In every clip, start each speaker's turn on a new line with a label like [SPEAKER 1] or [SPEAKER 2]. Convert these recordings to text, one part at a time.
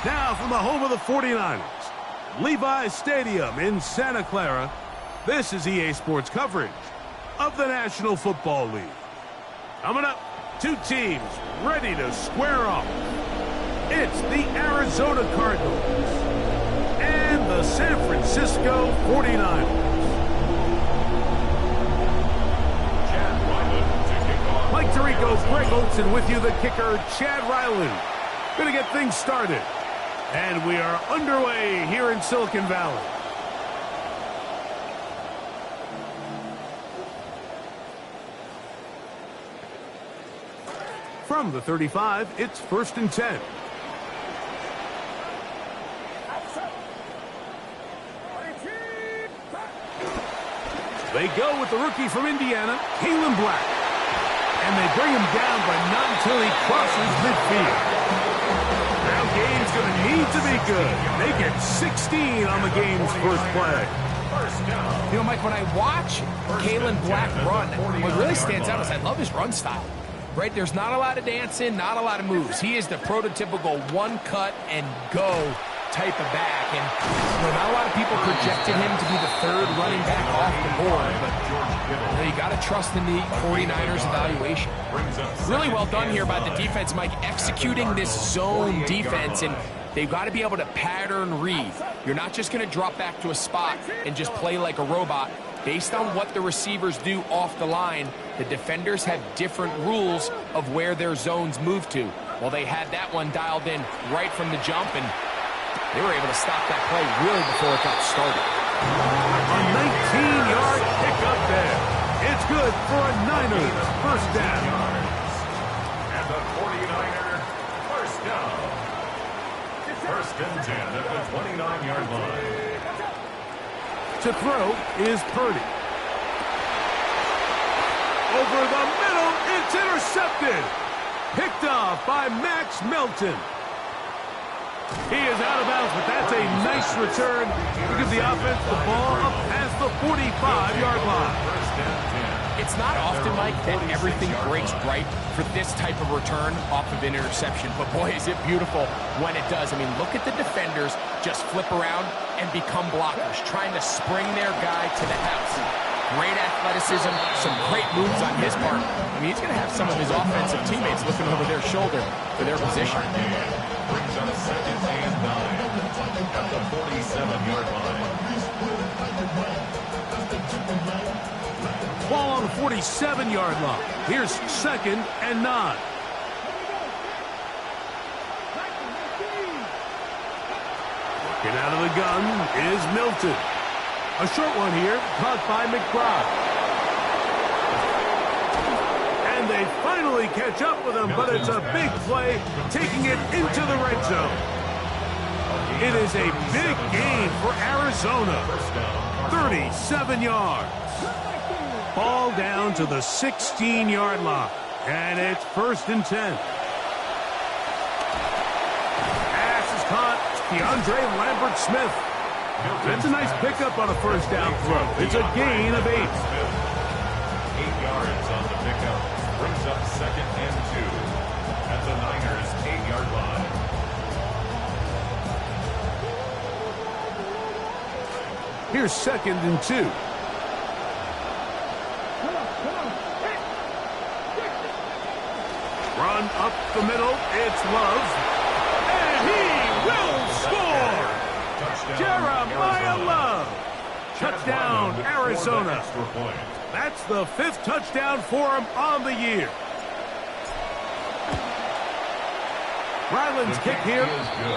[SPEAKER 1] Now from the home of the 49ers, Levi's Stadium in Santa Clara, this is EA Sports coverage of the National Football League. Coming up, two teams ready to square off. It's the Arizona Cardinals and the San Francisco 49ers. Mike Tirico, Greg Olson with you, the kicker, Chad Ryland. Going to get things started. And we are underway here in Silicon Valley. From the 35, it's 1st and 10. They go with the rookie from Indiana, Kalen Black. And they bring him down, but not until he crosses midfield. Now game's going to need to be good. They get 16 on the game's first play.
[SPEAKER 2] You know, Mike, when I watch Kalen Black run, what really stands out is I love his run style. Right? There's not a lot of dancing, not a lot of moves. He is the prototypical one cut and go type of back. And you know, not a lot of people projected him to be the third running back off the board, but you know, you got to trust in the 49ers evaluation. Really well done here by the defense, Mike, executing this zone defense, and they've got to be able to pattern read. You're not just going to drop back to a spot and just play like a robot. Based on what the receivers do off the line, the defenders have different rules of where their zones move to. Well, they had that one dialed in right from the jump, and they were able to stop that play really before it got started.
[SPEAKER 1] A 19-yard pickup there. It's good for a Niners first down.
[SPEAKER 3] And the 49er first down. 1st and 10 at the 29-yard line.
[SPEAKER 1] To throw is Purdy. Over the middle, it's intercepted. Picked off by Max Melton. He is out of bounds, but that's a nice return to give the offense the ball up past the 45-yard line.
[SPEAKER 2] It's not often, Mike, that everything breaks right for this type of return off of an interception. But, boy, is it beautiful when it does. I mean, look at the defenders just flip around and become blockers, trying to spring their guy to the house. Great athleticism, some great moves on his part. I mean, he's going to have some of his offensive teammates looking over their shoulder for their position.
[SPEAKER 3] Brings up 2nd and 9 at the 47-yard line.
[SPEAKER 1] Ball on the 47-yard line. Here's 2nd and 9. Get out of the gun is Milton. A short one here, caught by McBride. And they finally catch up with him, but it's a big play, taking it into the red zone. It is a big gain for Arizona. 37 yards. Ball down to the 16-yard line. And it's 1st and 10. Pass is caught. DeAndre Lambert-Smith. That's a nice pickup on a first down throw. It's a gain of 8.
[SPEAKER 3] 8 yards on the pickup. Brings up 2nd and 2 at the Niners' 8-yard line.
[SPEAKER 1] Here's 2nd and 2. Run up the middle. It's Love. And he will score. Jeremiah Love. Touchdown, Arizona. That's the 5th touchdown for him on the year. Ryland's kick here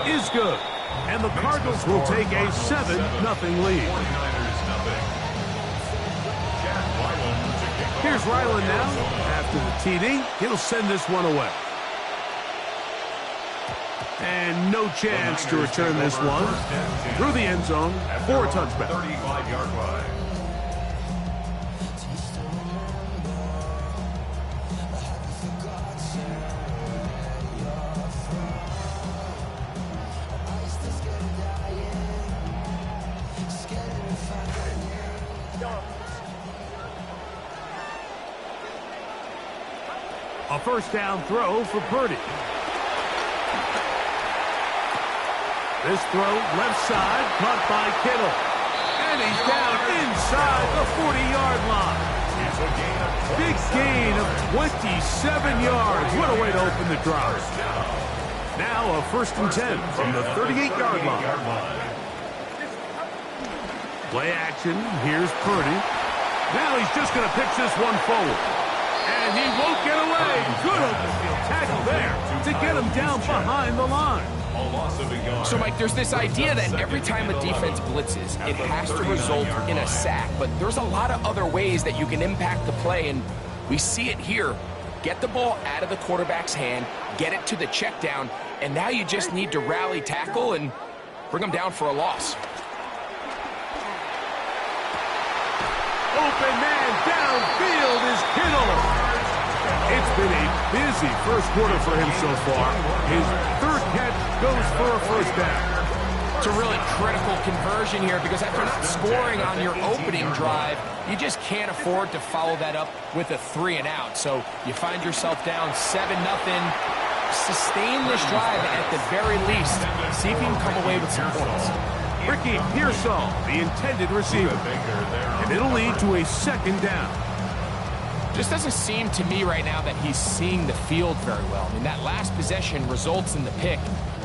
[SPEAKER 1] is good. And the Cardinals will take a 7-0 lead. Here's Ryland now. After the TD, he'll send this one away. And no chance to return this one. Through the end zone for a touchback.
[SPEAKER 3] 35-yard line.
[SPEAKER 1] A first down throw for Purdy. This throw left side, caught by Kittle. And he's down inside the 40-yard line. Big gain of 27 yards. What a way to open the drive. Now a 1st and 10 from the 38-yard line. Play action. Here's Purdy. Now he's just going to pitch this one forward. And he won't get away. Good open field tackle there to get him down behind the line.
[SPEAKER 2] So, Mike, there's this idea that every time a defense blitzes, it has to result in a sack. But there's a lot of other ways that you can impact the play, and we see it here. Get the ball out of the quarterback's hand, get it to the check down, and now you just need to rally tackle and bring them down for a loss.
[SPEAKER 1] Open man downfield is Kittle. It's been a busy first quarter for him so far. His 3rd catch goes for a 1st down.
[SPEAKER 2] It's a really critical conversion here because after not scoring on your opening drive, you just can't afford to follow that up with a 3 and out. So you find yourself down 7-0. Sustain this drive at the very least. See if you can come away with some points.
[SPEAKER 1] Ricky Pearsall, the intended receiver. And it'll lead to a 2nd down.
[SPEAKER 2] Just doesn't seem to me right now that he's seeing the field very well. I mean, that last possession results in the pick.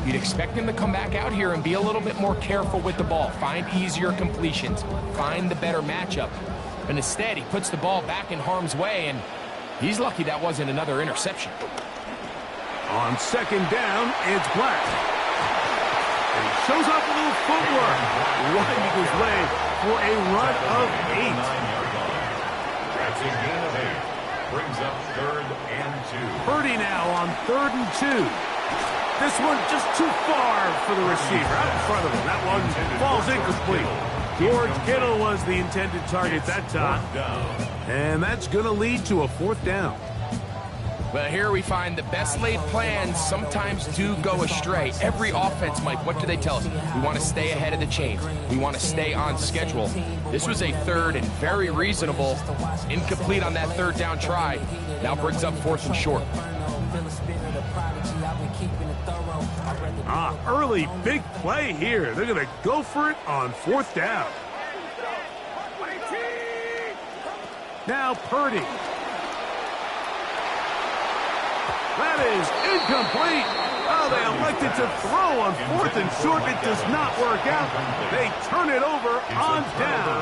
[SPEAKER 2] You'd expect him to come back out here and be a little bit more careful with the ball, find easier completions, find the better matchup. But instead, he puts the ball back in harm's way, and he's lucky that wasn't another interception.
[SPEAKER 1] On 2nd down, it's Black. And he shows up a little footwork. Running his way for a run of 8.
[SPEAKER 3] That's a gain of 8. Brings up 3rd and 2.
[SPEAKER 1] Purdy now on 3rd and 2. This one just too far for the receiver. Out in front of him. That one falls incomplete. George Kittle was the intended target that time. And that's going to lead to a 4th down.
[SPEAKER 2] Well, here we find the best laid plans sometimes do go astray. Every offense, Mike, what do they tell us? We want to stay ahead of the chain. We want to stay on schedule. This was a 3rd and very reasonable. Incomplete on that 3rd down try. Now brings up 4th and short.
[SPEAKER 1] Early big play here. They're going to go for it on 4th down. Now Purdy. That is incomplete. Oh, they elected to throw on 4th and short. It does not work out. They turn it over on down.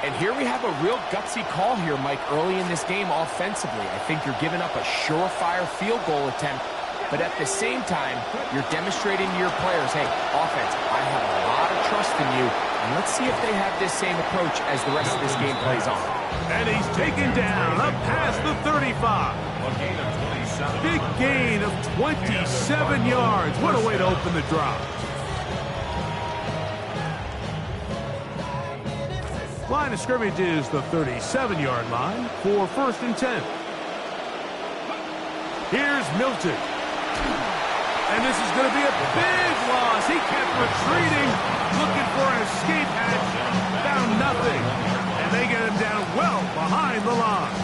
[SPEAKER 2] And here we have a real gutsy call here, Mike, early in this game offensively. I think you're giving up a surefire field goal attempt, but at the same time, you're demonstrating to your players, hey, offense, I have a lot of trust in you, and let's see if they have this same approach as the rest of this game plays on.
[SPEAKER 1] And he's taken down up past the 35.
[SPEAKER 3] A gain of 27.
[SPEAKER 1] Big gain of 27 yards. What a way to open the drive. Line of scrimmage is the 37-yard line for 1st and 10. Here's Milton. And this is going to be a big loss. He kept retreating, looking for an escape hatch. Found nothing. And they get him down well behind the line.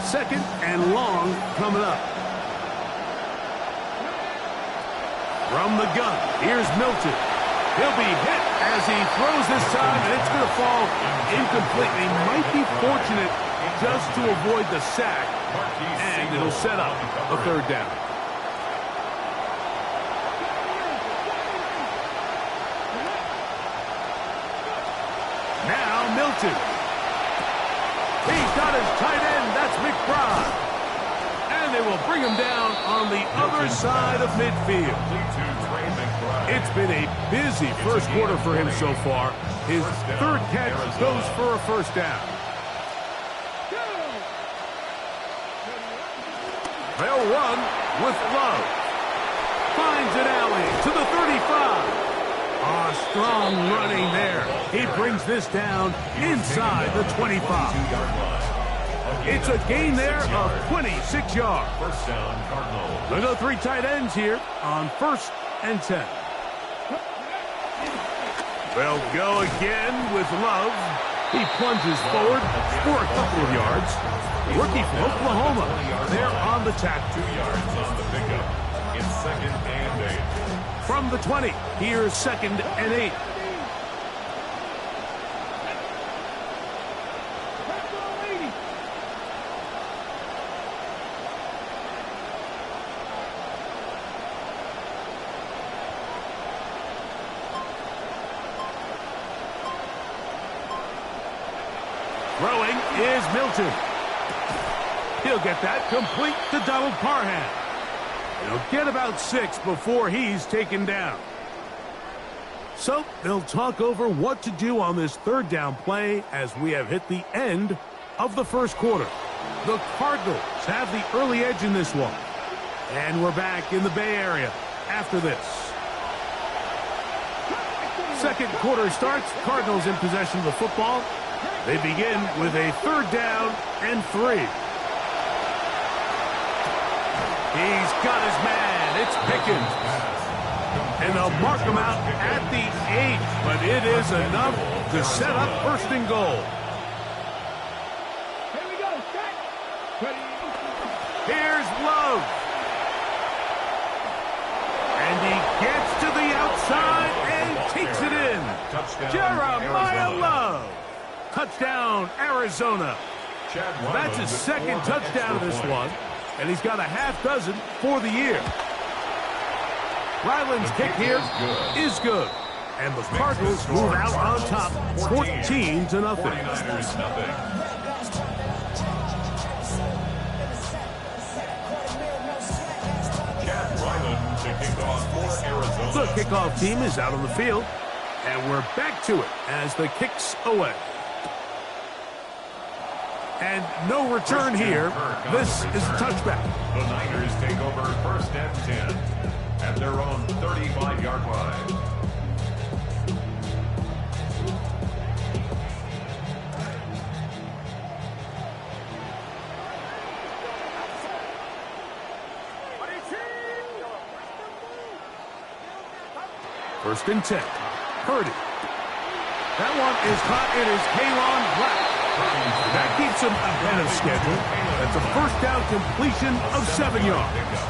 [SPEAKER 1] Second and long coming up. From the gun, here's Milton. He'll be hit as he throws this time, and it's going to fall incomplete. They might be fortunate just to avoid the sack, and it'll set up a 3rd down. Now Milton. He's got his tight end. That's McBride. And they will bring him down on the other side of midfield. It's been a busy first quarter for him so far. His 3rd catch goes for a 1st down. They'll run with Love. Finds an alley to the 35. Strong running there. He brings this down inside the 25. It's a gain there of 26 yards.
[SPEAKER 3] First down, Cardinals.
[SPEAKER 1] They'll go 3 tight ends here on 1st and 10. They'll go again with Love. He plunges forward for a couple of yards. Rookie from Oklahoma. They're on the tackle.
[SPEAKER 3] 2 yards on the pickup. It's 2nd and 8.
[SPEAKER 1] From the 20, here's 2nd and 8. Throwing is Milton. He'll get that complete to Donald Parham. He'll get about 6 before he's taken down. So they'll talk over what to do on this 3rd down play as we have hit the end of the 1st quarter. The Cardinals have the early edge in this one. And we're back in the Bay Area after this. 2nd quarter starts. Cardinals in possession of the football. They begin with a 3rd down and 3. He's got his man. It's Pickens. And they'll mark him out at the 8, but it is enough to set up 1st and goal.
[SPEAKER 4] Here we go. Set. Ready.
[SPEAKER 1] Here's Love. And he gets to the outside and takes it in.
[SPEAKER 3] Touchdown,
[SPEAKER 1] Jeremiah
[SPEAKER 3] Arizona.
[SPEAKER 1] Love. Touchdown, Arizona. That's his 2nd touchdown of this one, and he's got a half dozen for the year. Ryland's kick here is good, and the Cardinals move out on top 14-0.
[SPEAKER 3] 49ers nothing. Chad Ryland to kick off for Arizona.
[SPEAKER 1] The kickoff team is out on the field, and we're back to it as the kick's away. And no return here. This is a touchback.
[SPEAKER 3] The Niners take over 1st and 10 at their own 35-yard line.
[SPEAKER 1] First and 10. Purdy. That one is caught. It is Kalon Black. That keeps him ahead of schedule. That's a 1st down completion of 7 yards.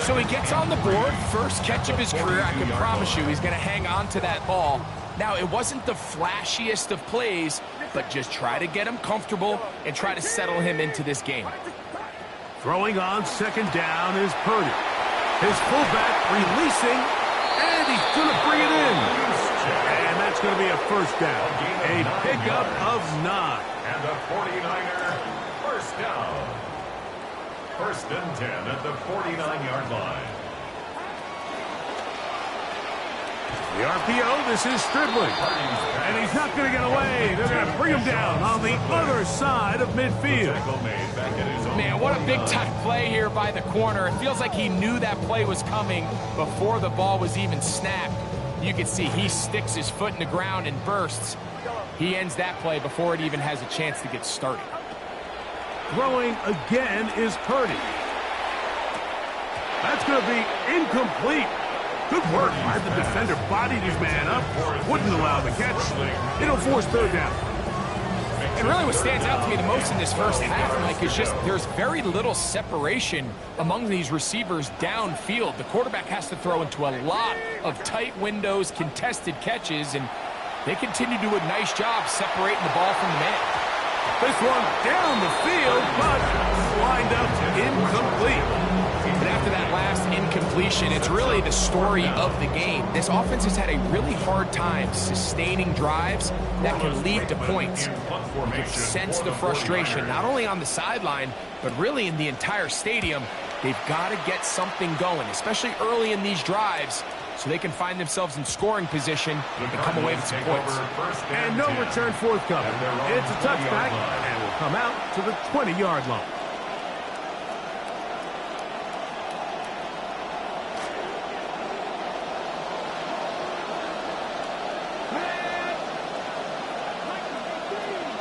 [SPEAKER 2] So he gets on the board, first catch of his career. I can promise you he's going to hang on to that ball. Now, it wasn't the flashiest of plays, but just try to get him comfortable and try to settle him into this game.
[SPEAKER 1] Throwing on 2nd down is Purdy. His fullback releasing, and he's going to bring it in. And that's going to be a 1st down. A pickup of 9.
[SPEAKER 3] And the 49er 1st down. 1st and 10 at the 49-yard line.
[SPEAKER 1] The RPO, this is Stribling. And he's not going to get away. They're going to bring him down on the other side of midfield.
[SPEAKER 2] Man, what a big-time play here by the corner. It feels like he knew that play was coming before the ball was even snapped. You can see he sticks his foot in the ground and bursts. He ends that play before it even has a chance to get started.
[SPEAKER 1] Throwing again is Purdy. That's going to be incomplete. Good work by the defender. Bodied his man up. Wouldn't allow the catch. It'll force 3rd down.
[SPEAKER 2] And really what stands out to me the most in this first half, Mike, is just there's very little separation among these receivers downfield. The quarterback has to throw into a lot of tight windows, contested catches, and they continue to do a nice job separating the ball from the man.
[SPEAKER 1] This one down the field, but lined up incomplete.
[SPEAKER 2] And after that last incompletion, it's really the story of the game. This offense has had a really hard time sustaining drives that can lead to points. You can sense the frustration, not only on the sideline, but really in the entire stadium. They've got to get something going, especially early in these drives, so they can find themselves in scoring position and come away with some points.
[SPEAKER 1] And no return forthcoming. It's a touchback, and will come out to the 20-yard line.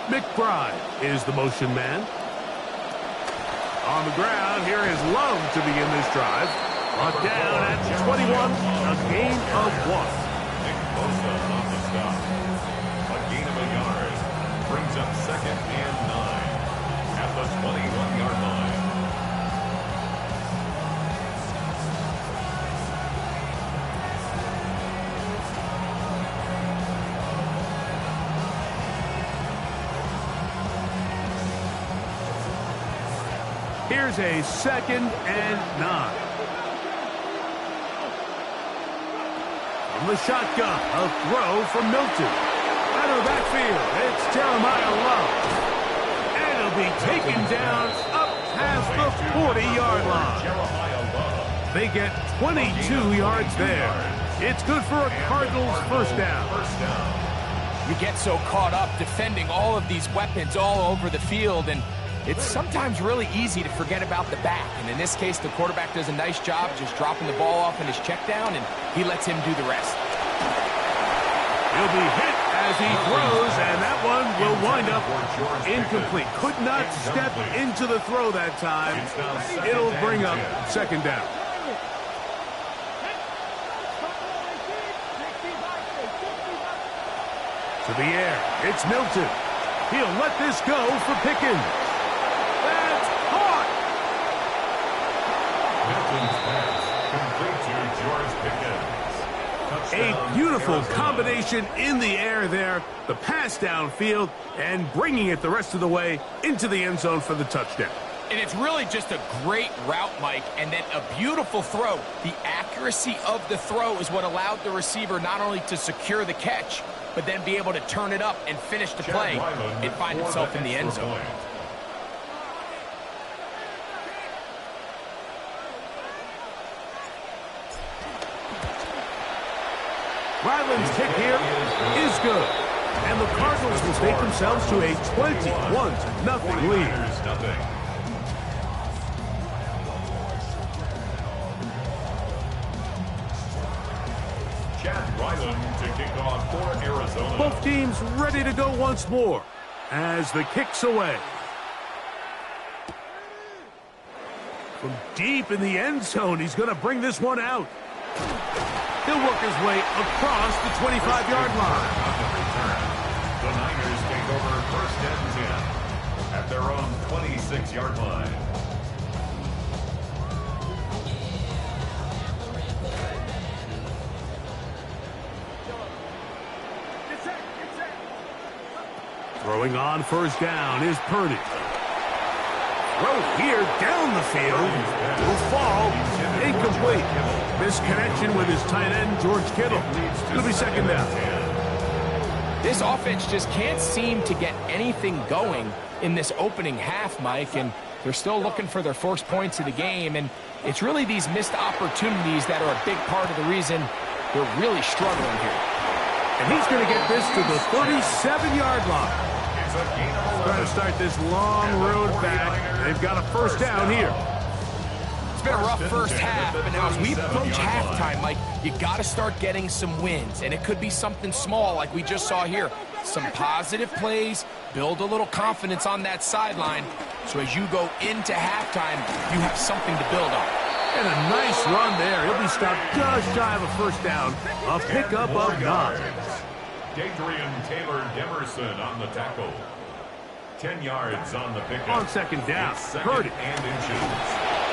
[SPEAKER 1] McBride is the motion man. On the ground, here is Love to begin this drive. Brought down at 21, a gain of 1.
[SPEAKER 3] Nick Bosa on the stop. A gain of a yard.
[SPEAKER 1] Here's a 2nd and 9. From the shotgun, a throw from Milton. Out of the backfield, it's Jeremiah Love. And he'll be taken down up past the 40-yard line. They get 22 yards there. It's good for a Cardinals first down.
[SPEAKER 2] You get so caught up defending all of these weapons all over the field, and it's sometimes really easy to forget about the back. And in this case, the quarterback does a nice job just dropping the ball off in his check down, and he lets him do the rest.
[SPEAKER 1] He'll be hit as he throws, and that one will wind up incomplete. Could not step into the throw that time. It'll bring up 2nd down. To the air, it's Milton. He'll let this go for Pickens. That's caught.
[SPEAKER 3] Milton's pass complete to George Pickens.
[SPEAKER 1] A beautiful combination in the air there. The pass downfield and bringing it the rest of the way into the end zone for the touchdown.
[SPEAKER 2] And it's really just a great route, Mike, and then a beautiful throw. The accuracy of the throw is what allowed the receiver not only to secure the catch, but then be able to turn it up and finish the play and find himself in the end zone.
[SPEAKER 1] Ryland's kick here is good. And the Cardinals will take themselves to a 21-0 lead.
[SPEAKER 3] To kick off for Arizona.
[SPEAKER 1] Both teams ready to go once more as the kick's away. From deep in the end zone, he's going to bring this one out. He'll work his way across the 25-yard line.
[SPEAKER 3] The Niners take over 1st and 10 at their own 26-yard line.
[SPEAKER 1] Throwing on 1st down is Purdy. Throw here down the field. Will fall. Incomplete. Misconnection with his tight end, George Kittle. It'll be 2nd down.
[SPEAKER 2] This offense just can't seem to get anything going in this opening half, Mike, and they're still looking for their first points of the game, and it's really these missed opportunities that are a big part of the reason they're really struggling here.
[SPEAKER 1] And he's going to get this to the 37-yard line. Trying to start this long road back. They've got a 1st down here.
[SPEAKER 2] It's been a rough first half, but now as we approach halftime, Mike, you got to start getting some wins, and it could be something small like we just saw here. Some positive plays, build a little confidence on that sideline, so as you go into halftime, you have something to build on.
[SPEAKER 1] And a nice run there. He'll be stopped just shy of a 1st down. A pickup of 9.
[SPEAKER 3] Adrian Taylor Demerson on the tackle. 10 yards on the pickup.
[SPEAKER 1] On 2nd down, Purdy.
[SPEAKER 3] And inches.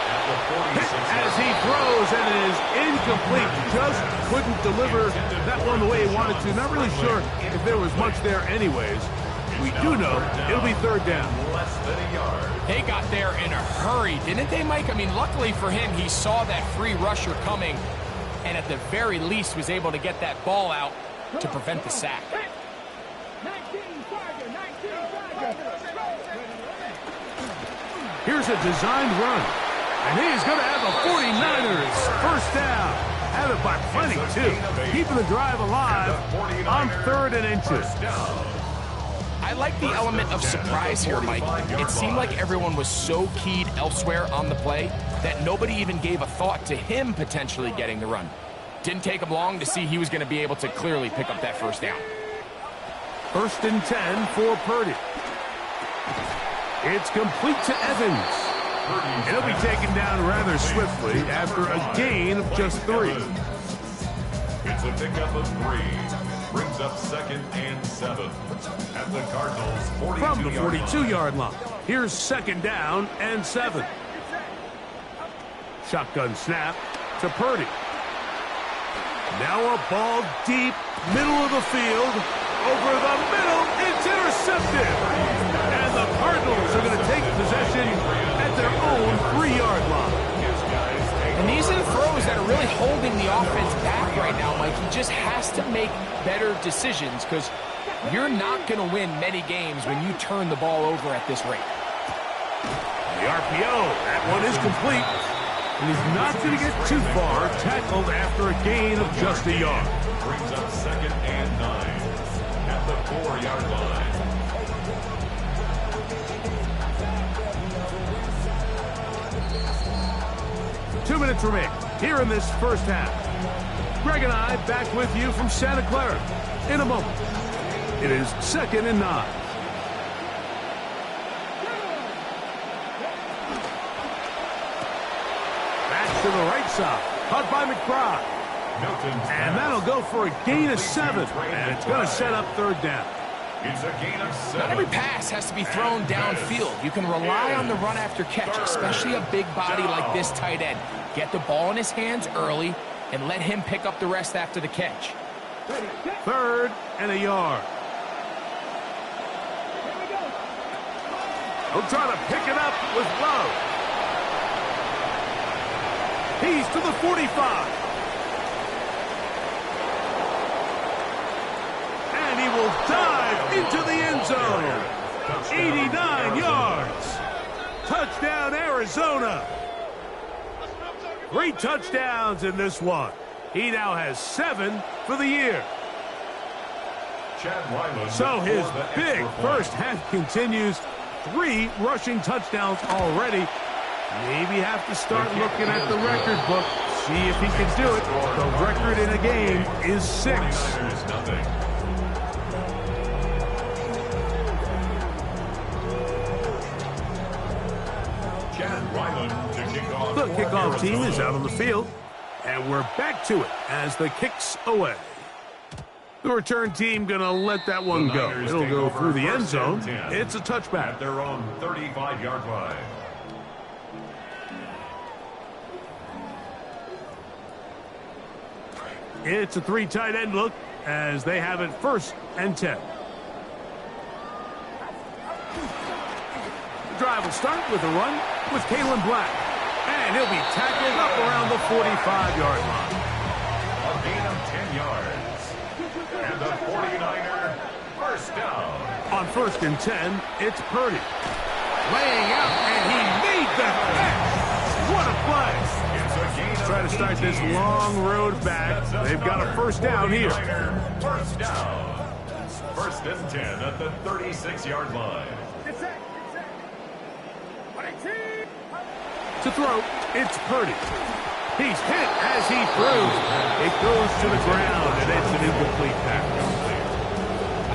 [SPEAKER 3] At the 46
[SPEAKER 1] as he throws, and it is incomplete. Just couldn't deliver that one the way he wanted to. Not really sure if there was much there anyways. We do know it'll be 3rd down.
[SPEAKER 3] Less than a yard.
[SPEAKER 2] They got there in a hurry, didn't they, Mike? I mean, luckily for him, he saw that free rusher coming, and at the very least was able to get that ball out to prevent the sack.
[SPEAKER 1] Here's a designed run. And he's going to have a 49ers 1st down. Have it by plenty, too. Keeping the drive alive on 3rd and inches.
[SPEAKER 2] I like the element of surprise here, Mike. It seemed like everyone was so keyed elsewhere on the play that nobody even gave a thought to him potentially getting the run. Didn't take him long to see he was going to be able to clearly pick up that 1st down.
[SPEAKER 1] 1st and 10 for Purdy. It's complete to Evans. And he'll be taken down rather swiftly after a gain of just 3.
[SPEAKER 3] It's a pickup of 3. Brings up 2nd and 7 at the Cardinals' 42-yard
[SPEAKER 1] from the 42-yard line. Here's 2nd down and 7. Shotgun snap to Purdy. Now a ball deep, middle of the field. Over the middle, it's intercepted. And the Cardinals are going to take possession at at their own 3-yard line.
[SPEAKER 2] And these are the throws that are really holding the offense back right now, Mike. He just has to make better decisions because you're not going to win many games when you turn the ball over at this rate.
[SPEAKER 1] The RPO, that one is complete. And he's not going to get too far, tackled after a gain of just a yard.
[SPEAKER 3] Brings up 2nd and 9 at the 4-yard line.
[SPEAKER 1] Two minutes remain here in this first half. Greg and I back with you from Santa Clara in a moment. It is 2nd and 9. To the right side, caught by McBride. And that'll go for a gain of 7, and it's going to set up 3rd down.
[SPEAKER 3] It's a gain of 7.
[SPEAKER 2] Not every pass has to be thrown downfield. You can rely on the run after catch, especially a big body like this tight end. Get the ball in his hands early and let him pick up the rest after the catch.
[SPEAKER 1] 3rd and a yard. He'll try to pick it up with Love. He's to the 45. And he will dive into the end zone. 89 yards. Touchdown, Arizona. 3 touchdowns in this one. He now has 7 for the year. So his big first half continues. 3 rushing touchdowns already. Maybe have to start looking at the record book, see if he can do it. The record in a game is 6. The kickoff team is out on the field, and we're back to it as the kick's away. The return team going to let that one go. It'll go through the end zone. It's a touchback.
[SPEAKER 3] At their own 35-yard line.
[SPEAKER 1] It's a 3 tight end look as they have it 1st and 10. The drive will start with a run with Kalen Black. And he'll be tackled up around the 45-yard line.
[SPEAKER 3] A gain of 10 yards. And the 49er first down.
[SPEAKER 1] On 1st and 10, it's Purdy. Laying out, and he made the catch. What a play. Try to start this long road back. They've got a 1st down here.
[SPEAKER 3] First down. 1st and 10 at the 36-yard line.
[SPEAKER 1] To throw, it's Purdy. He's hit as he throws. It goes to the ground, and it's an incomplete pass.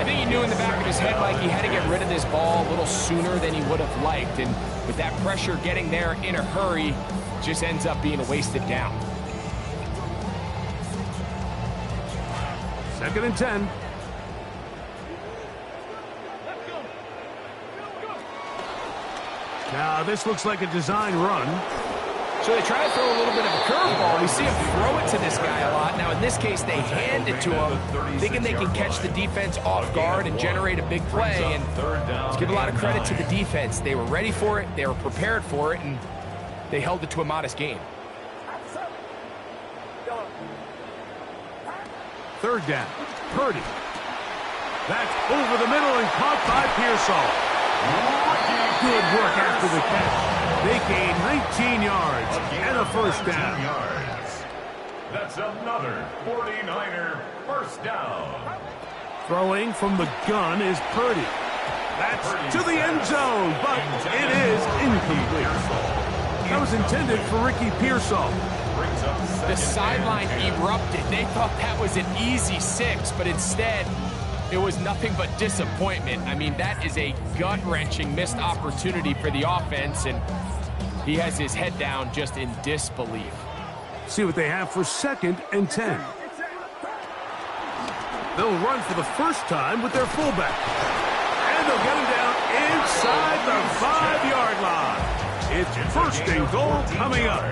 [SPEAKER 2] I think he knew in the back of his head like he had to get rid of this ball a little sooner than he would have liked. And with that pressure getting there in a hurry, just ends up being a wasted down.
[SPEAKER 1] 2nd and 10. Now this looks like a design run.
[SPEAKER 2] So they try to throw a little bit of a curveball. We see him throw it to this guy a lot. Now in this case, they hand it to him, thinking they can catch the defense off guard and generate a big play. And let's give a lot of credit to the defense. They were ready for it, they were prepared for it, and they held it to a modest game.
[SPEAKER 1] 3rd down. Purdy. That's over the middle and caught by Pearsall. Good work after the catch. They gain 19 yards and a 1st down.
[SPEAKER 3] That's another 49er first down.
[SPEAKER 1] Throwing from the gun is Purdy. That's to the end zone, but it is incomplete. That was intended for Ricky Pearsall.
[SPEAKER 2] The sideline erupted. They thought that was an easy 6, but instead, it was nothing but disappointment. I mean, that is a gut-wrenching missed opportunity for the offense, and he has his head down just in disbelief.
[SPEAKER 1] See what they have for 2nd and 10. They'll run for the first time with their fullback. And they'll get him down inside the 5-yard line. It's 1st and goal coming up.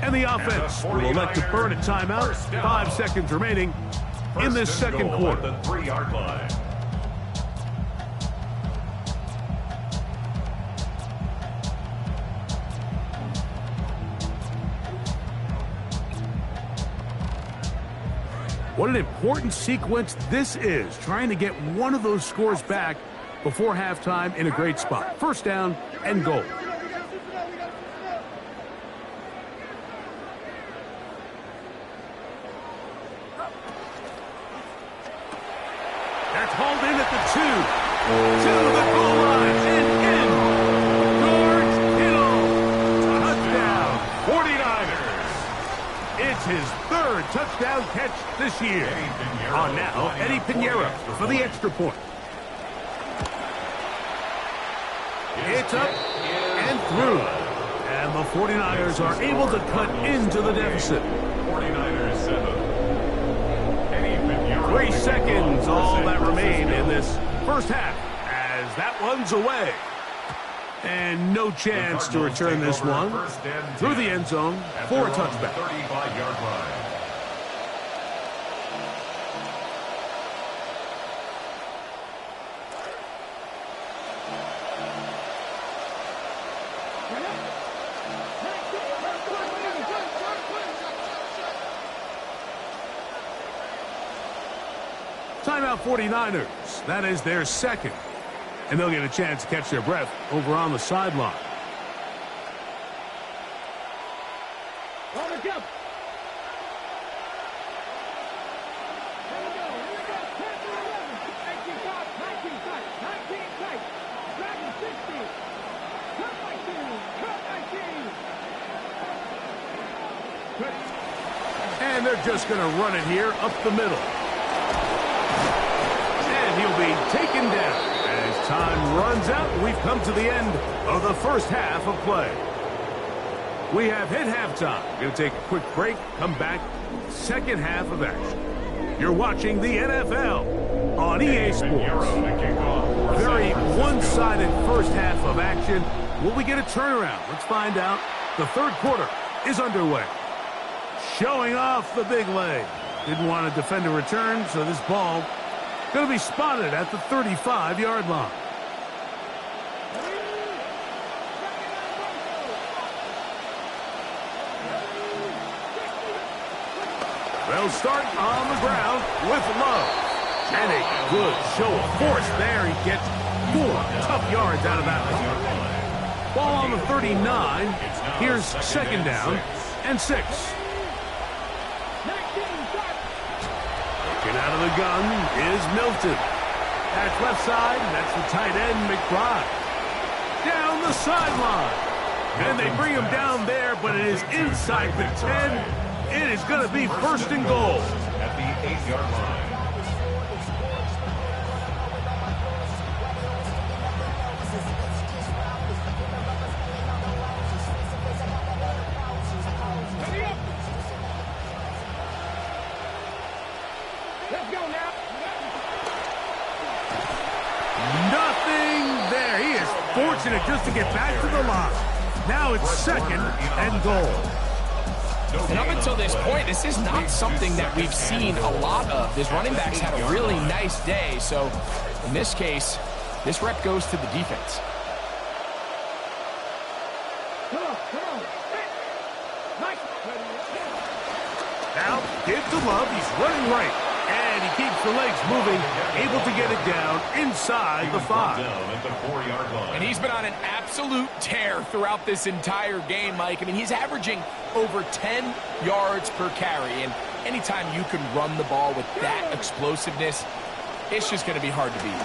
[SPEAKER 1] And the offense will elect to burn a timeout. 5 seconds remaining in this 2nd quarter.
[SPEAKER 3] The 3-yard line.
[SPEAKER 1] What an important sequence this is, trying to get one of those scores back before halftime in a great spot. First down and goal. That's hauled in at the 2. To the goal line and in. George Kittle. Touchdown, 49ers. It's his third touchdown catch this year. On now, Eddie Pinheiro for the extra point. It's up and through. And the 49ers are able to cut into the deficit.
[SPEAKER 3] 49ers 7.
[SPEAKER 1] 3 seconds, all that remain in this first half as that one's away. And no chance to return this one through the end zone for a touchback.
[SPEAKER 3] 35-yard line.
[SPEAKER 1] Timeout 49ers. That is their second. And they'll get a chance to catch their breath over on the sideline. And they're just going to run it here up the middle. He'll be taken down as time runs out. We've come to the end of the first half of play. We have hit halftime. Going to take a quick break, come back, second half of action. You're watching the NFL on EA Sports. Very one-sided first half of action. Will we get a turnaround? Let's find out. The third quarter is underway. Showing off the big leg. Didn't want to defend a return, so this ball going to be spotted at the 35-yard line. They'll start on the ground with Love. And a good show of force there. He gets 4 tough yards out of that one. Ball on the 39. Here's second down and 6. Out of the gun is Milton. That's left side, and that's the tight end, McBride. Down the sideline. And they bring him down there, but it is inside the 10. It is going to be first and goal.
[SPEAKER 3] At the 8-yard line.
[SPEAKER 1] Fortunate just to get back to the line. Now it's second and goal.
[SPEAKER 2] And up until this point, this is not something that we've seen a lot of. This running back's had a really nice day. So in this case, this rep goes to the defense.
[SPEAKER 1] Now, give to Love. He's running right. And he keeps the legs moving, able to get it down inside the 5.
[SPEAKER 2] And he's been on an absolute tear throughout this entire game, Mike. I mean, he's averaging over 10 yards per carry. And anytime you can run the ball with that explosiveness, it's just going to be hard to beat.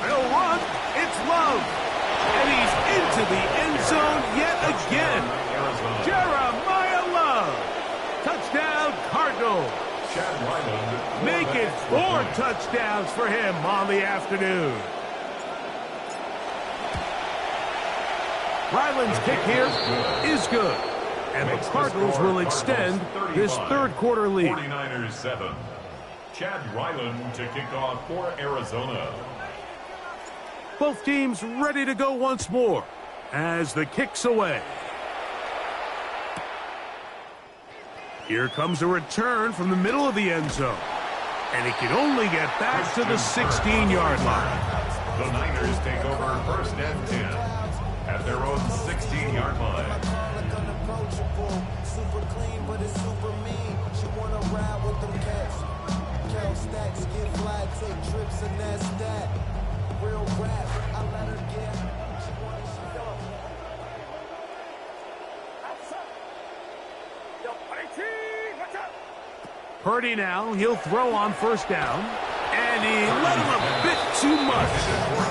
[SPEAKER 1] They'll run. It's Love. And he's into the end zone yet again. Jeremiah Love. Touchdown, Cardinals. Make it 4 touchdowns for him on the afternoon. Ryland's kick here is good. And the Cardinals will extend this third quarter lead.
[SPEAKER 3] 49ers 7. Chad Ryland to kick off for Arizona.
[SPEAKER 1] Both teams ready to go once more as the kick's away. Here comes a return from the middle of the end zone. And he can only get back to the 16-yard line.
[SPEAKER 3] The Niners take over first and 10 at their own 16-yard line.
[SPEAKER 5] count stacks, get fly, take trips, and that's that. Real rap, I let her get. She wanted, she felt.
[SPEAKER 1] Purdy now, he'll throw on first down. And he let him a bit too much.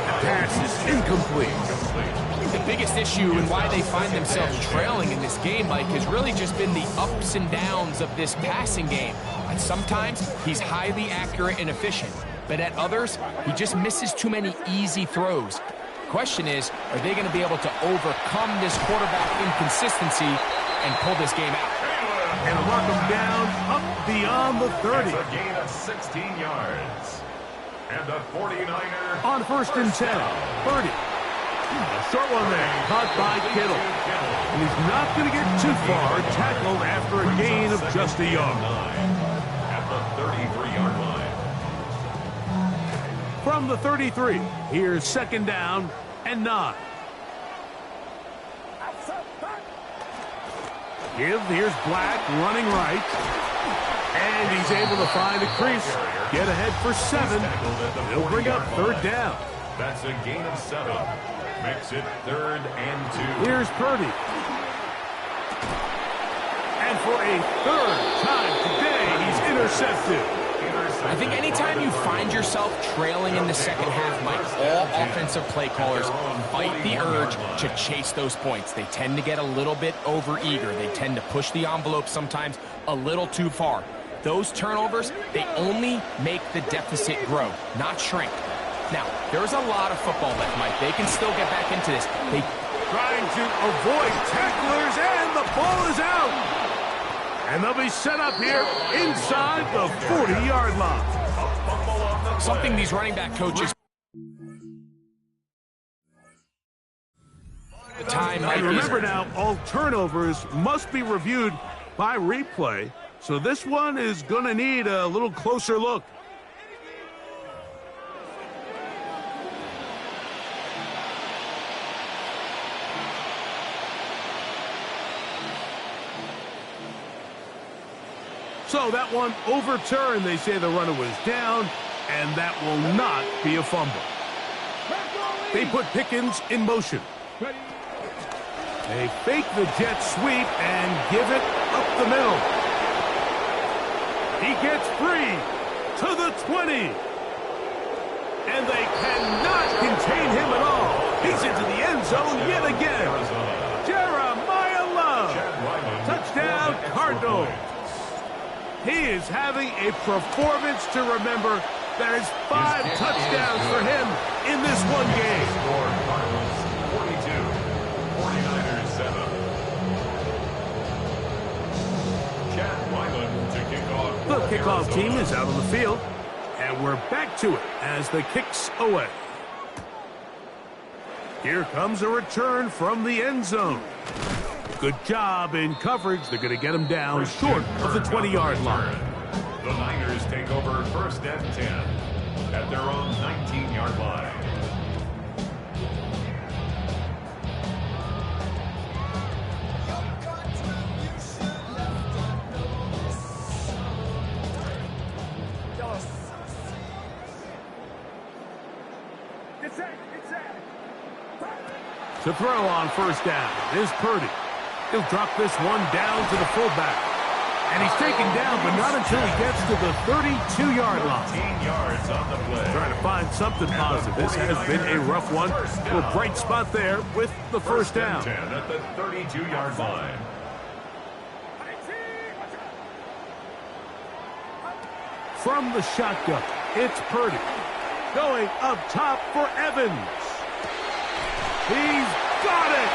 [SPEAKER 1] The pass is incomplete.
[SPEAKER 2] I think the biggest issue and why they find themselves trailing in this game, Mike, has really just been the ups and downs of this passing game. And sometimes he's highly accurate and efficient, but at others, he just misses too many easy throws. The question is, are they going to be able to overcome this quarterback inconsistency and pull this game out?
[SPEAKER 1] And mark him down up beyond the 30.
[SPEAKER 3] It's a gain of 16 yards. And the 49er.
[SPEAKER 1] On first and 10, Purdy. A short one there, caught by Kittle. And he's not going to get too far, tackled after a gain of just a yard.
[SPEAKER 3] At the 33-yard line.
[SPEAKER 1] From the 33, here's second down and 9. Here's Black running right. And he's able to find a crease. Get ahead for 7. He'll bring up third down.
[SPEAKER 3] That's a gain of 7. Makes it 3rd and 2.
[SPEAKER 1] Here's Purdy. And for a third time today, he's intercepted.
[SPEAKER 2] I think anytime you find yourself trailing in the second half, Mike, all offensive play callers fight the urge to chase those points. They tend to get a little bit overeager. They tend to push the envelope sometimes a little too far. Those turnovers, they only make the deficit grow, not shrink. Now, there's a lot of football left, Mike. They can still get back into this. They
[SPEAKER 1] trying to avoid tacklers, and the ball is out. And they'll be set up here inside the 40-yard line.
[SPEAKER 2] Something these running back coaches. The time, Mike,
[SPEAKER 1] and remember now, all turnovers must be reviewed by replay. So this one is going to need a little closer look. So that one overturned. They say the runner was down, and that will not be a fumble. They put Pickens in motion. They fake the jet sweep and give it up the middle. He gets free to the 20. And they cannot contain him at all. He's into the end zone yet again. Jeremiah Love. Touchdown, Cardinals. He is having a performance to remember. There's 5 touchdowns for him in this one game.
[SPEAKER 3] Score Cardinals 42, 49ers 7. Chad Wyland to kick off.
[SPEAKER 1] The kickoff team is out on the field, and we're back to it as the kick's away. Here comes a return from the end zone. Good job in coverage. They're going to get him down short of the 20-yard line.
[SPEAKER 3] The Niners take over first and 10 at their own 19-yard line.
[SPEAKER 1] To throw on first down is Purdy. He'll drop this one down to the fullback. And he's taken down, but not until he gets to the 32-yard line.
[SPEAKER 3] 15 yards on the play.
[SPEAKER 1] Trying to find something positive. This has been a rough one. A bright spot there with the first down.
[SPEAKER 3] 10 at the 32-yard line.
[SPEAKER 1] From the shotgun, it's Purdy. Going up top for Evans. He's got it.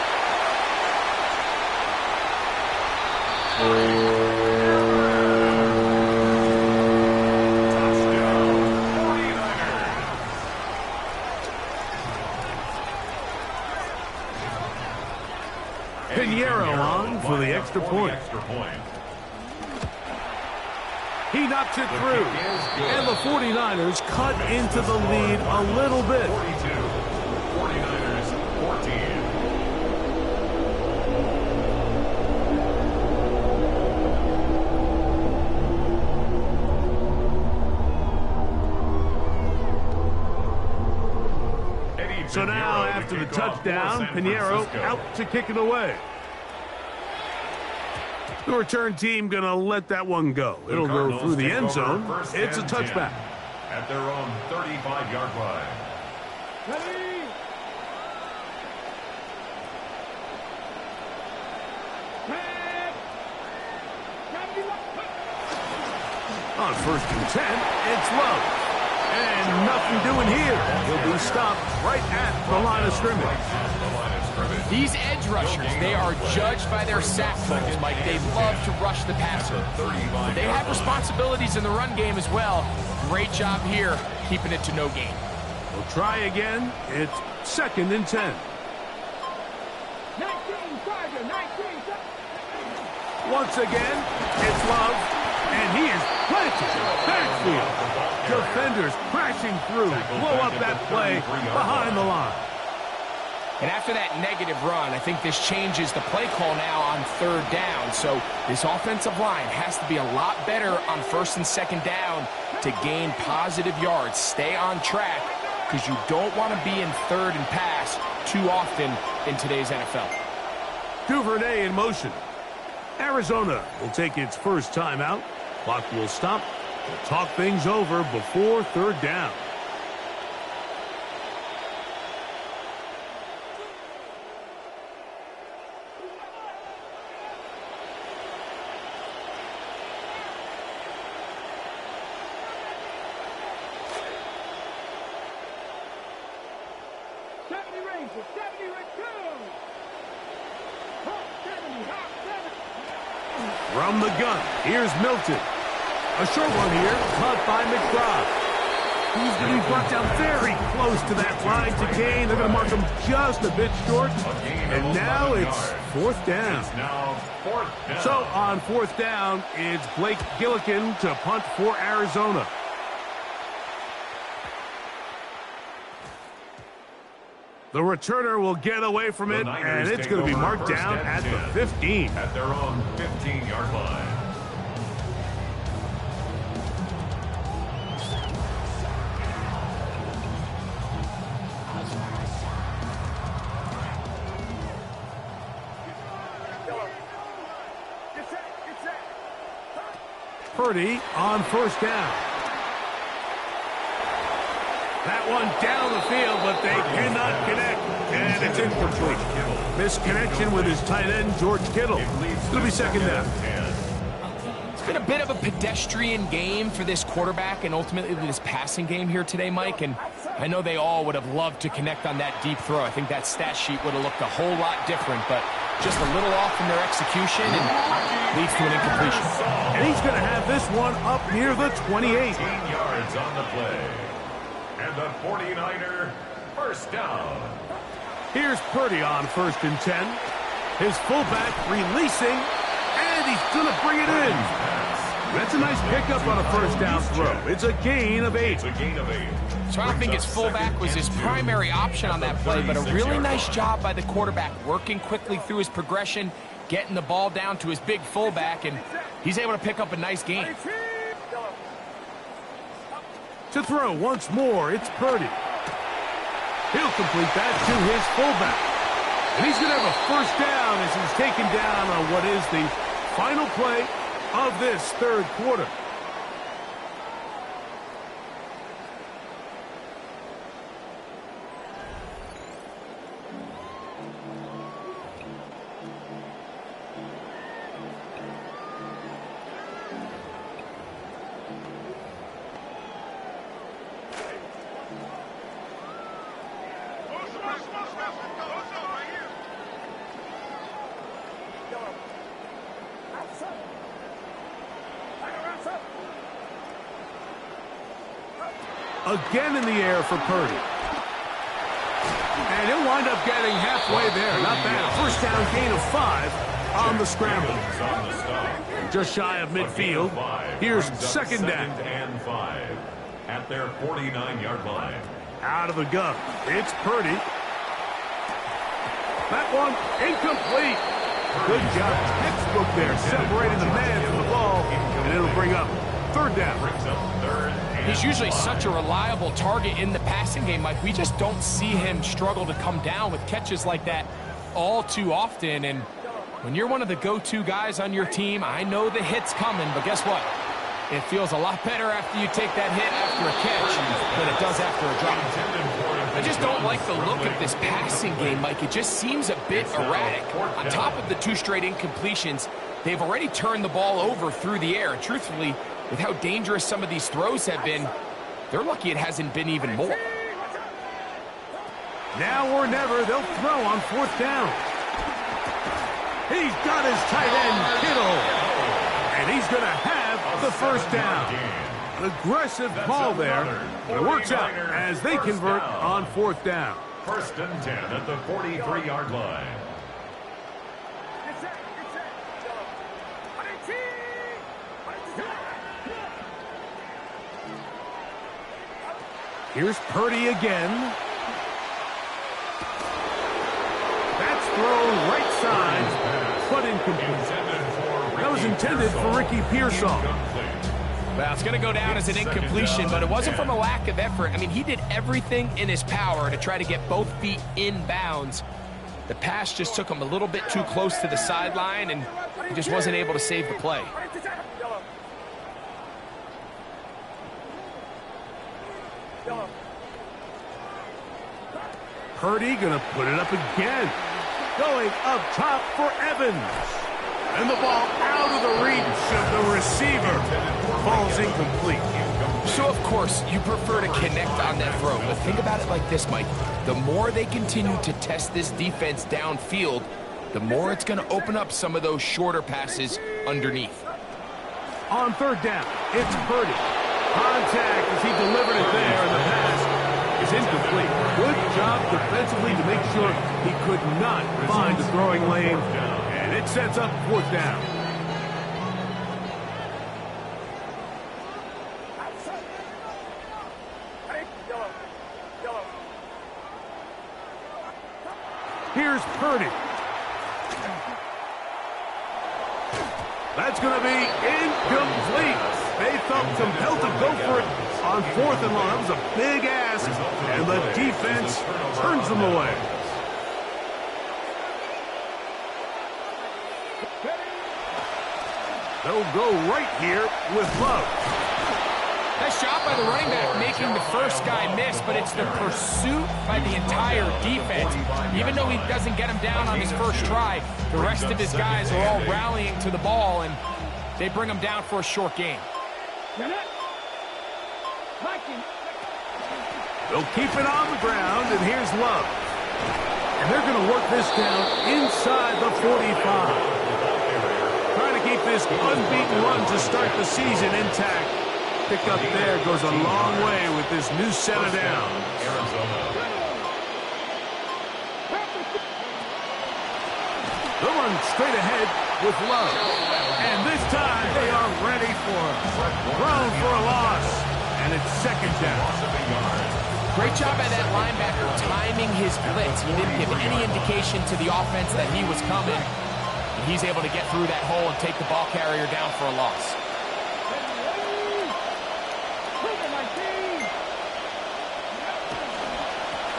[SPEAKER 1] Pinheiro on for the extra point. He knocks it through. And the 49ers cut into the lead a little bit.
[SPEAKER 3] 49ers 14.
[SPEAKER 1] So now, after the touchdown, Pinheiro out to kick it away. The return team going to let that one go. It'll go through the end zone. It's a touchback.
[SPEAKER 3] At their own 35-yard line.
[SPEAKER 4] Ready?
[SPEAKER 1] On 1st and 10, it's Love. And nothing doing here. He'll be stopped right at the line of scrimmage.
[SPEAKER 2] These edge rushers, they are judged by their sack totals, Mike. They love to rush the passer. But they have responsibilities in the run game as well. Great job here, keeping it to no gain.
[SPEAKER 1] We'll try again. It's 2nd and 10.
[SPEAKER 4] 19, Tiger, 19.
[SPEAKER 1] Once again, it's Love, and he is planted backfield. Defenders crashing through, blow up that play behind the line.
[SPEAKER 2] And after that negative run, I think this changes the play call now on 3rd down. So this offensive line has to be a lot better on 1st and 2nd down to gain positive yards. Stay on track, because you don't want to be in 3rd and pass too often in today's NFL.
[SPEAKER 1] Duvernay in motion. Arizona will take its first timeout. Clock will stop. We'll talk things over before 3rd down. From the gun, here's Milton. A short one here, caught by McBride. He's going to be brought down very close to that line to gain. They're going to mark him just a bit short. And now it's 4th down. So on 4th down, it's Blake Gillikin to punt for Arizona. The returner will get away from it, and it's going to be marked down at the 15.
[SPEAKER 3] At their own 15-yard line.
[SPEAKER 1] Purdy on 1st down. That one down the field, but they cannot connect, and it's incomplete. Misconnection with his tight end, George Kittle. It'll be 2nd down.
[SPEAKER 2] It's been a bit of a pedestrian game for this quarterback and ultimately this passing game here today, Mike, and I know they all would have loved to connect on that deep throw. I think that stat sheet would have looked a whole lot different, but just a little off in their execution and leads to an incompletion.
[SPEAKER 1] And he's going to have this one up near the 28.
[SPEAKER 3] 18 yards on the play. And the 49er, 1st down.
[SPEAKER 1] Here's Purdy on 1st and 10. His fullback releasing, and he's going to bring it in. That's a nice pickup on a 1st down throw. It's a gain of 8.
[SPEAKER 3] It's a gain of 8.
[SPEAKER 2] So I don't think his fullback was his primary option on that play, but a really nice job by the quarterback, working quickly through his progression, getting the ball down to his big fullback, and he's able to pick up a nice gain.
[SPEAKER 1] To throw once more, it's Purdy. He'll complete that to his fullback. And he's going to have a 1st down as he's taken down on what is the final play of this 3rd quarter. Again in the air for Purdy. And he'll wind up getting halfway there. Not bad. 1st down gain of 5 on the scramble. Just shy of midfield. Here's 2nd down.
[SPEAKER 3] And 5 at their 49-yard line.
[SPEAKER 1] Out of the gun. It's Purdy. That one incomplete. Good job. Textbook there. Separating the man from the ball. And it'll bring up 3rd down.
[SPEAKER 3] Brings up 3rd
[SPEAKER 2] He's usually such a reliable target in the passing game, Mike. We just don't see him struggle to come down with catches like that all too often. And when you're one of the go-to guys on your team, I know the hit's coming, but guess what? It feels a lot better after you take that hit after a catch than it does after a drop. I just don't like the look of this passing game, Mike. It just seems a bit erratic. On top of the 2 straight incompletions, they've already turned the ball over through the air. And truthfully, with how dangerous some of these throws have been, they're lucky it hasn't been even more.
[SPEAKER 1] Now or never, they'll throw on 4th down. He's got his tight end, Kittle. And he's going to have the first down. An aggressive call there. It works out as they convert on 4th down.
[SPEAKER 3] 1st and 10 at the 43-yard line.
[SPEAKER 1] Here's Purdy again. That's thrown right side, but incomplete. That was intended for Ricky Pearsall.
[SPEAKER 2] Well, it's going to go down as an incompletion, but it wasn't from a lack of effort. I mean, he did everything in his power to try to get both feet in bounds. The pass just took him a little bit too close to the sideline, and he just wasn't able to save the play.
[SPEAKER 1] Purdy going to put it up again. Going up top for Evans. And the ball out of the reach of the receiver. Falls incomplete.
[SPEAKER 2] So, of course, you prefer to connect on that throw. But think about it like this, Mike. The more they continue to test this defense downfield, the more it's going to open up some of those shorter passes underneath.
[SPEAKER 1] On 3rd down, it's Purdy. Contact as he delivered it there, and the pass is incomplete. Good job defensively to make sure he could not find the throwing lane. And it sets up 4th down. Here's Purdy. That's going to be incomplete. They felt compelled to go for it on 4th and long. That was a big ask, and the defense turns them away. They'll go right here with Love.
[SPEAKER 2] Nice job by the running back making the first guy miss, but it's the pursuit by the entire defense. Even though he doesn't get him down on his first try, the rest of his guys are all rallying to the ball, and they bring him down for a short gain.
[SPEAKER 1] They'll keep it on the ground, and here's Love. And they're going to work this down inside the 45. Trying to keep this unbeaten run to start the season intact. Pick up there goes a long way with this new set of downs. They'll run straight ahead with Love. And this time they are ready for him. Thrown for a loss. And it's 2nd down.
[SPEAKER 2] Great job by that linebacker timing his blitz. He didn't give any indication to the offense that he was coming. And he's able to get through that hole and take the ball carrier down for a loss.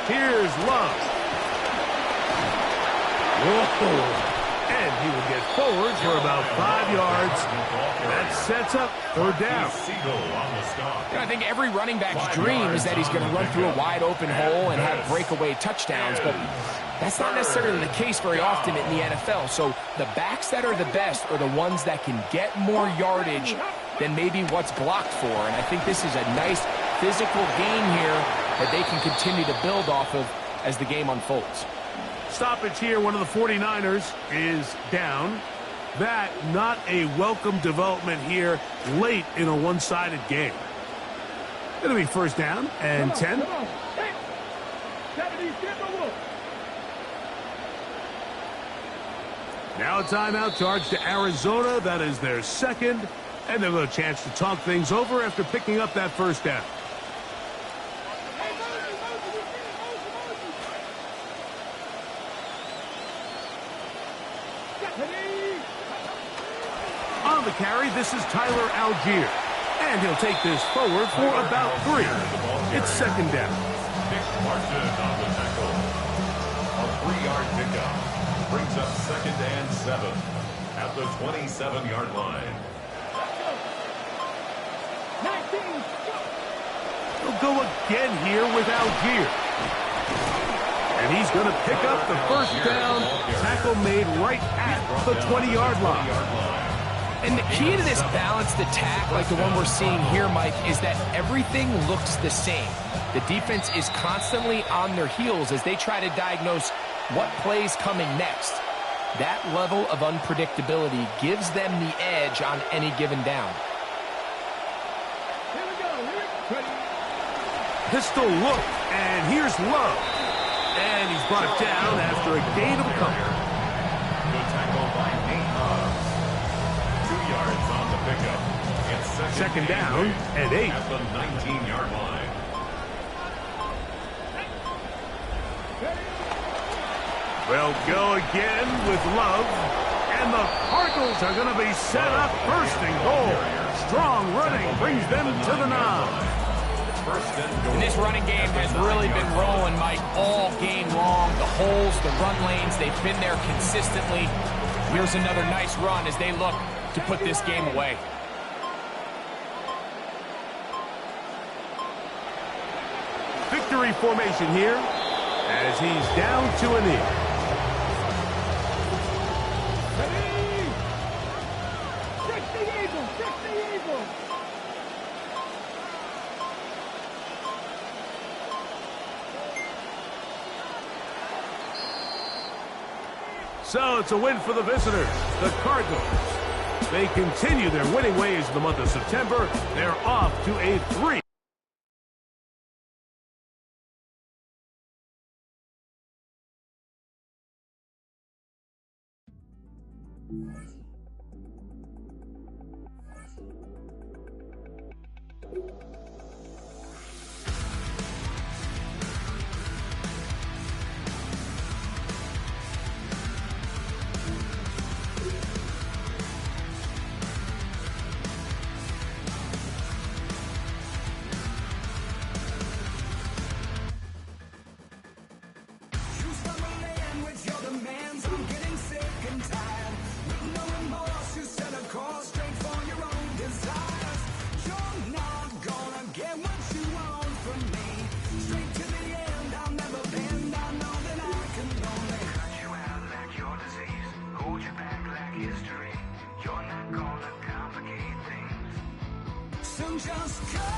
[SPEAKER 1] Here's Love. Whoa. And he will get forward for about 5 yards. That sets up 3rd down.
[SPEAKER 2] I think every running back's dream is that he's going to run through a wide open hole and have breakaway touchdowns, but that's not necessarily the case very often in the NFL. So the backs that are the best are the ones that can get more yardage than maybe what's blocked for. And I think this is a nice physical game here that they can continue to build off of as the game unfolds.
[SPEAKER 1] Stoppage here. One of the 49ers is down. That not a welcome development here late in a one-sided game. It'll be 1st down and 10. Now a timeout charge to Arizona. That is their 2nd. And they'll have a chance to talk things over after picking up that 1st down. On the carry, this is Tyler Algier. And he'll take this forward for about 3. It's second down.
[SPEAKER 3] Nick Martin on the tackle. A 3-yard pickup brings up 2nd and 7 at the 27-yard line.
[SPEAKER 4] 19,
[SPEAKER 1] He'll go again here with Algier. And he's going to pick up the first down. Tackle made right at the 20-yard line.
[SPEAKER 2] And the key to this balanced attack, like the one we're seeing here, Mike, is that everything looks the same. The defense is constantly on their heels as they try to diagnose what play's coming next. That level of unpredictability gives them the edge on any given down.
[SPEAKER 4] here we go. Ready?
[SPEAKER 1] Pistol look, and here's Love. And he's brought down after a gain of a couple.
[SPEAKER 3] Good tackle by Nate Hobbs. 2 yards on the pickup. It's
[SPEAKER 1] Second down and 8.
[SPEAKER 3] at the 19-yard line.
[SPEAKER 1] They'll go again with Love. And the Cardinals are going to be set up first and goal. Strong running brings them to the 9.
[SPEAKER 2] And this running game has really been rolling, Mike, all game long. The holes, the run lanes, they've been there consistently. Here's another nice run as they look to put this game away.
[SPEAKER 1] Victory formation here as he's down to a knee.
[SPEAKER 4] Ready? 60 Eagles, 60 Eagles.
[SPEAKER 1] So it's a win for the visitors, the Cardinals. They continue their winning ways in the month of September. They're off to a 3.
[SPEAKER 5] Just